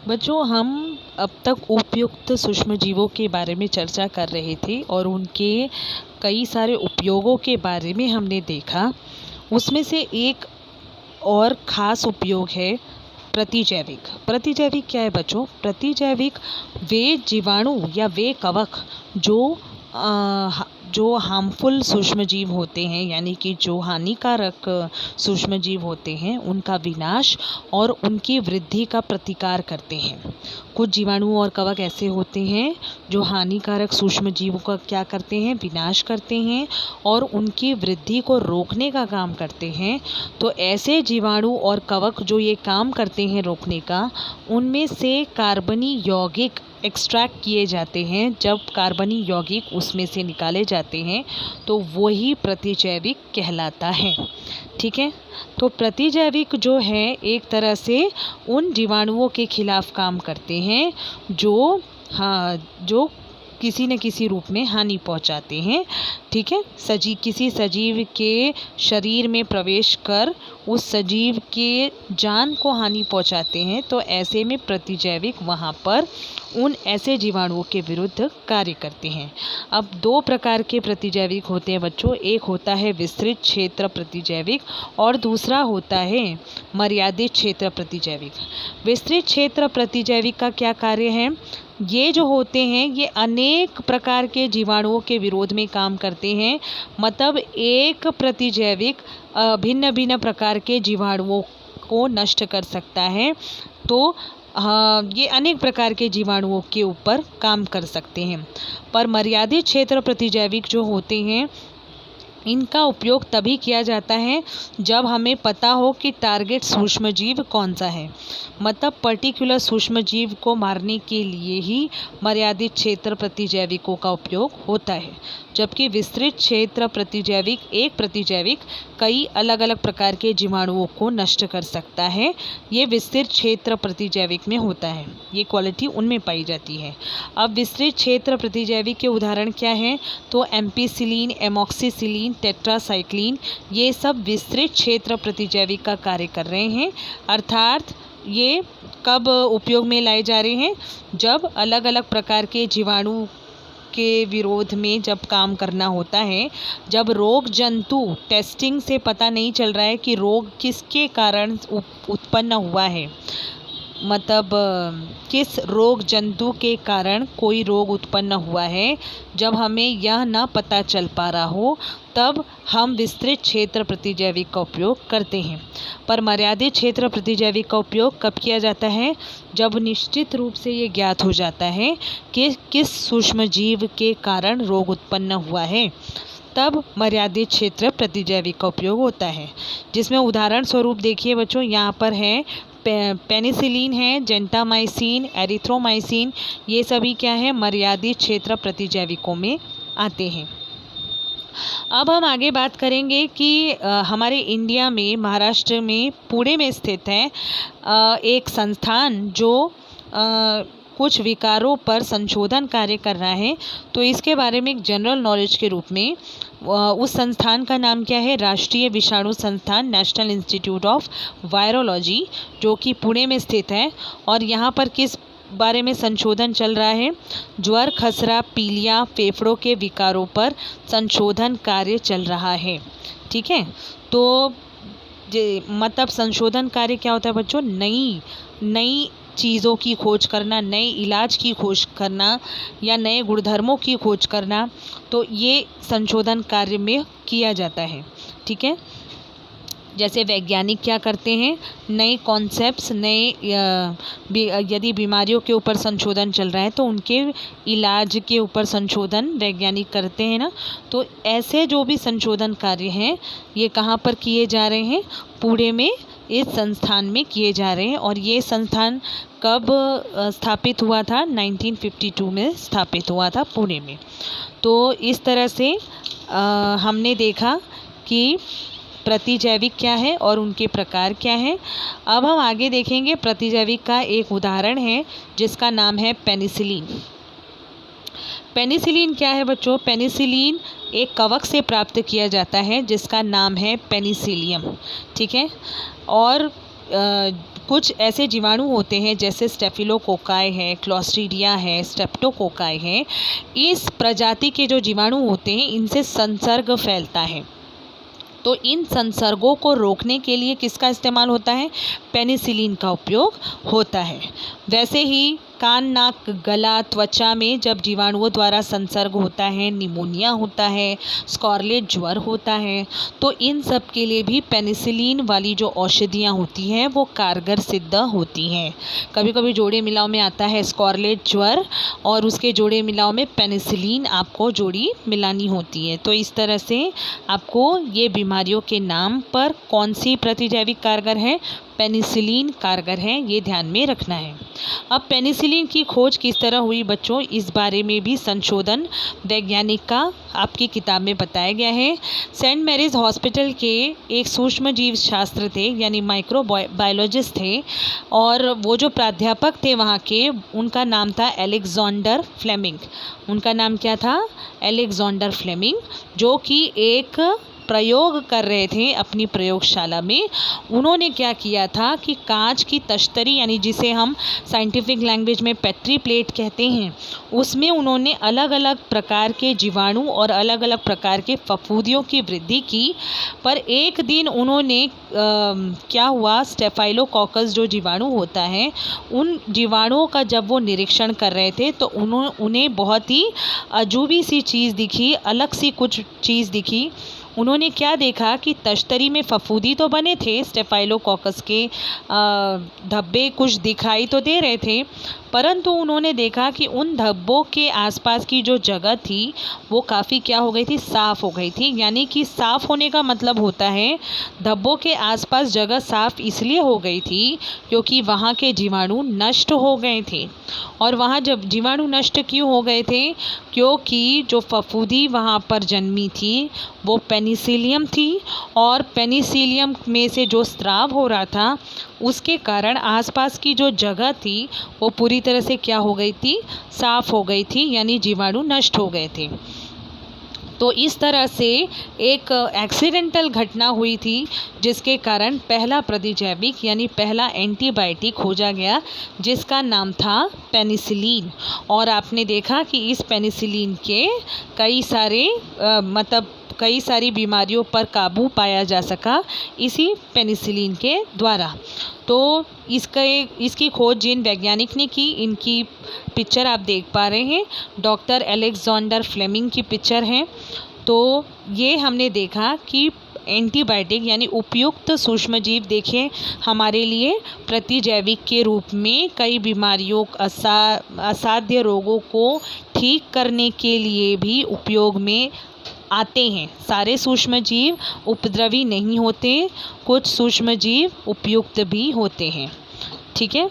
बच्चों, हम अब तक उपयुक्त सूक्ष्मजीवों के बारे में चर्चा कर रहे थे और उनके कई सारे उपयोगों के बारे में हमने देखा। उसमें से एक और ख़ास उपयोग है प्रतिजैविक। प्रतिजैविक क्या है बच्चों? प्रतिजैविक वे जीवाणु या वे कवक जो हार्मफुल सूक्ष्मजीव होते हैं, यानी कि जो हानिकारक सूक्ष्मजीव होते हैं, उनका विनाश और उनकी वृद्धि का प्रतिकार करते हैं। कुछ जीवाणु और कवक ऐसे होते हैं जो हानिकारक सूक्ष्मजीवों का क्या करते हैं? विनाश करते हैं और उनकी वृद्धि को रोकने का काम करते हैं। तो ऐसे जीवाणु और कवक जो ये काम करते हैं रोकने का, उनमें से कार्बनी यौगिक एक्सट्रैक्ट किए जाते हैं। जब कार्बनी यौगिक उसमें से निकाले जाते हैं तो वही प्रतिजैविक कहलाता है। ठीक है, तो प्रतिजैविक जो है एक तरह से उन जीवाणुओं के खिलाफ काम करते हैं जो किसी न किसी रूप में हानि पहुंचाते हैं। ठीक है, किसी सजीव के शरीर में प्रवेश कर उस सजीव के जान को हानि पहुंचाते हैं। तो ऐसे में प्रतिजैविक वहां पर उन ऐसे जीवाणुओं के विरुद्ध कार्य करते हैं। अब दो प्रकार के प्रतिजैविक होते हैं बच्चों। एक होता है विस्तृत क्षेत्र प्रतिजैविक और दूसरा होता है मर्यादित क्षेत्र प्रतिजैविक। विस्तृत क्षेत्र प्रतिजैविक का क्या कार्य है? ये जो होते हैं ये अनेक प्रकार के जीवाणुओं के विरोध में काम करते हैं। मतलब एक प्रतिजैविक भिन्न भिन्न प्रकार के जीवाणुओं को नष्ट कर सकता है। तो ये अनेक प्रकार के जीवाणुओं के ऊपर काम कर सकते हैं। पर मर्यादित क्षेत्र प्रतिजैविक जो होते हैं, इनका उपयोग तभी किया जाता है जब हमें पता हो कि टारगेट सूक्ष्मजीव कौन सा है। मतलब पर्टिकुलर सूक्ष्मजीव को मारने के लिए ही मर्यादित क्षेत्र प्रतिजैविकों का उपयोग होता है। जबकि विस्तृत क्षेत्र प्रतिजैविक एक प्रतिजैविक कई अलग अलग प्रकार के जीवाणुओं को नष्ट कर सकता है। ये विस्तृत क्षेत्र प्रतिजैविक में होता है, ये क्वालिटी उनमें पाई जाती है। अब विस्तृत क्षेत्र प्रतिजैविक के उदाहरण क्या हैं? तो एम्पीसिलिन, एमॉक्सिसिलिन, टेट्रासाइक्लिन, ये सब विस्तृत क्षेत्र प्रतिजैविक का कार्य कर रहे हैं। अर्थात ये कब उपयोग में लाए जा रहे हैं? जब अलग अलग प्रकार के जीवाणु के विरोध में जब काम करना होता है, जब रोग जंतु टेस्टिंग से पता नहीं चल रहा है कि रोग किसके कारण उत्पन्न हुआ है, मतलब किस रोग जंतु के कारण कोई रोग उत्पन्न हुआ है, जब हमें यह ना पता चल पा रहा हो, तब हम विस्तृत क्षेत्र प्रतिजैविक का उपयोग करते हैं। पर मर्यादित क्षेत्र प्रतिजैविक का उपयोग कब किया जाता है? जब निश्चित रूप से ये ज्ञात हो जाता है कि किस सूक्ष्मजीव के कारण रोग उत्पन्न हुआ है, तब मर्यादित क्षेत्र प्रतिजैविक का उपयोग होता है। जिसमें उदाहरण स्वरूप देखिए बच्चों, यहाँ पर है पेनिसिलिन है, जेंटामाइसिन, एरिथ्रोमाइसिन, ये सभी क्या है? मर्यादित क्षेत्र प्रतिजैविकों में आते हैं। अब हम आगे बात करेंगे कि हमारे इंडिया में, महाराष्ट्र में, पुणे में स्थित है एक संस्थान जो कुछ विकारों पर संशोधन कार्य कर रहा है। तो इसके बारे में एक जनरल नॉलेज के रूप में उस संस्थान का नाम क्या है? राष्ट्रीय विषाणु संस्थान, नेशनल इंस्टीट्यूट ऑफ वायरोलॉजी, जो कि पुणे में स्थित है। और यहाँ पर किस बारे में संशोधन चल रहा है? ज्वर, खसरा, पीलिया, फेफड़ों के विकारों पर संशोधन कार्य चल रहा है। ठीक है, तो मतलब संशोधन कार्य क्या होता है बच्चों? नई चीज़ों की खोज करना, नए इलाज की खोज करना या नए गुणधर्मों की खोज करना। तो ये संशोधन कार्य में किया जाता है। ठीक है, जैसे वैज्ञानिक क्या करते हैं? नए कॉन्सेप्ट्स, यदि बीमारियों के ऊपर संशोधन चल रहा है तो उनके इलाज के ऊपर संशोधन वैज्ञानिक करते हैं ना। तो ऐसे जो भी संशोधन कार्य हैं, ये कहाँ पर किए जा रहे हैं? पुणे में इस संस्थान में किए जा रहे हैं। और ये संस्थान कब स्थापित हुआ था? 1952 में स्थापित हुआ था पुणे में। तो इस तरह से हमने देखा कि प्रतिजैविक क्या है और उनके प्रकार क्या हैं। अब हम आगे देखेंगे प्रतिजैविक का एक उदाहरण है जिसका नाम है पेनिसिलिन। पेनिसिलिन क्या है बच्चों? पेनिसिलिन एक कवक से प्राप्त किया जाता है जिसका नाम है पेनिसिलियम। ठीक है, और कुछ ऐसे जीवाणु होते हैं जैसे स्टेफिलोकोकाई है, क्लोस्ट्रीडिया है, स्ट्रेप्टोकोकाई है। इस प्रजाति के जो जीवाणु होते हैं इनसे संसर्ग फैलता है। तो इन संसर्गों को रोकने के लिए किसका इस्तेमाल होता है? पेनिसिलिन का उपयोग होता है। वैसे ही कान, नाक, गला, त्वचा में जब जीवाणुओं द्वारा संसर्ग होता है, निमोनिया होता है, स्कारलेट ज्वर होता है, तो इन सब के लिए भी पेनिसिलिन वाली जो औषधियाँ होती हैं वो कारगर सिद्ध होती हैं। कभी कभी जोड़े मिलाव में आता है स्कारलेट ज्वर और उसके जोड़े मिलाव में पेनिसिलिन आपको जोड़ी मिलानी होती है। तो इस तरह से आपको ये बीमारियों के नाम पर कौन सी प्रतिजैविक कारगर है, पेनिसिलिन कारगर है, ये ध्यान में रखना है। अब पेनिसिलिन की खोज किस तरह हुई बच्चों, इस बारे में भी संशोधन वैज्ञानिक का आपकी किताब में बताया गया है। सेंट मैरीज हॉस्पिटल के एक सूक्ष्म जीव शास्त्र थे यानी माइक्रोबायोलॉजिस्ट थे और वो जो प्राध्यापक थे वहाँ के, उनका नाम था अलेक्जेंडर फ्लेमिंग। उनका नाम क्या था? अलेक्जेंडर फ्लेमिंग, जो कि एक प्रयोग कर रहे थे अपनी प्रयोगशाला में। उन्होंने क्या किया था कि कांच की तश्तरी यानी जिसे हम साइंटिफिक लैंग्वेज में पेट्री प्लेट कहते हैं, उसमें उन्होंने अलग अलग प्रकार के जीवाणु और अलग अलग प्रकार के फफूंदियों की वृद्धि की। पर एक दिन उन्होंने क्या हुआ, स्टेफाइलोकोकस जो जीवाणु होता है, उन जीवाणुओं का जब वो निरीक्षण कर रहे थे तो उन्हें बहुत ही अजूबी सी चीज़ दिखी, अलग सी कुछ चीज़ दिखी। उन्होंने क्या देखा कि तश्तरी में फफूंदी तो बने थे, स्टेफाइलोकोकस के धब्बे कुछ दिखाई तो दे रहे थे, परंतु उन्होंने देखा कि उन धब्बों के आसपास की जो जगह थी वो काफ़ी क्या हो गई थी, साफ़ हो गई थी। यानी कि साफ़ होने का मतलब होता है धब्बों के आसपास जगह साफ़ इसलिए हो गई थी क्योंकि वहाँ के जीवाणु नष्ट हो गए थे। और वहाँ जब जीवाणु नष्ट क्यों हो गए थे? क्योंकि जो फफूंदी वहाँ पर जन्मी थी वो पेनिसिलियम थी और पेनिसिलियम में से जो स्राव हो रहा था उसके कारण आसपास की जो जगह थी वो पूरी तरह से क्या हो गई थी, साफ़ हो गई थी, यानी जीवाणु नष्ट हो गए थे। तो इस तरह से एक एक्सीडेंटल घटना हुई थी जिसके कारण पहला प्रतिजैविक यानी पहला एंटीबायोटिक खोजा गया जिसका नाम था पेनिसिलिन। और आपने देखा कि इस पेनिसिलिन के कई सारी बीमारियों पर काबू पाया जा सका इसी पेनिसिलिन के द्वारा। तो इसकी खोज जिन वैज्ञानिक ने की, इनकी पिक्चर आप देख पा रहे हैं, डॉक्टर अलेक्जेंडर फ्लेमिंग की पिक्चर है। तो ये हमने देखा कि एंटीबायोटिक यानी उपयुक्त सूक्ष्मजीव देखें हमारे लिए प्रतिजैविक के रूप में कई बीमारियों, असाध्य रोगों को ठीक करने के लिए भी उपयोग में आते हैं। सारे सूक्ष्मजीव उपद्रवी नहीं होते, कुछ सूक्ष्मजीव उपयुक्त भी होते हैं। ठीक है।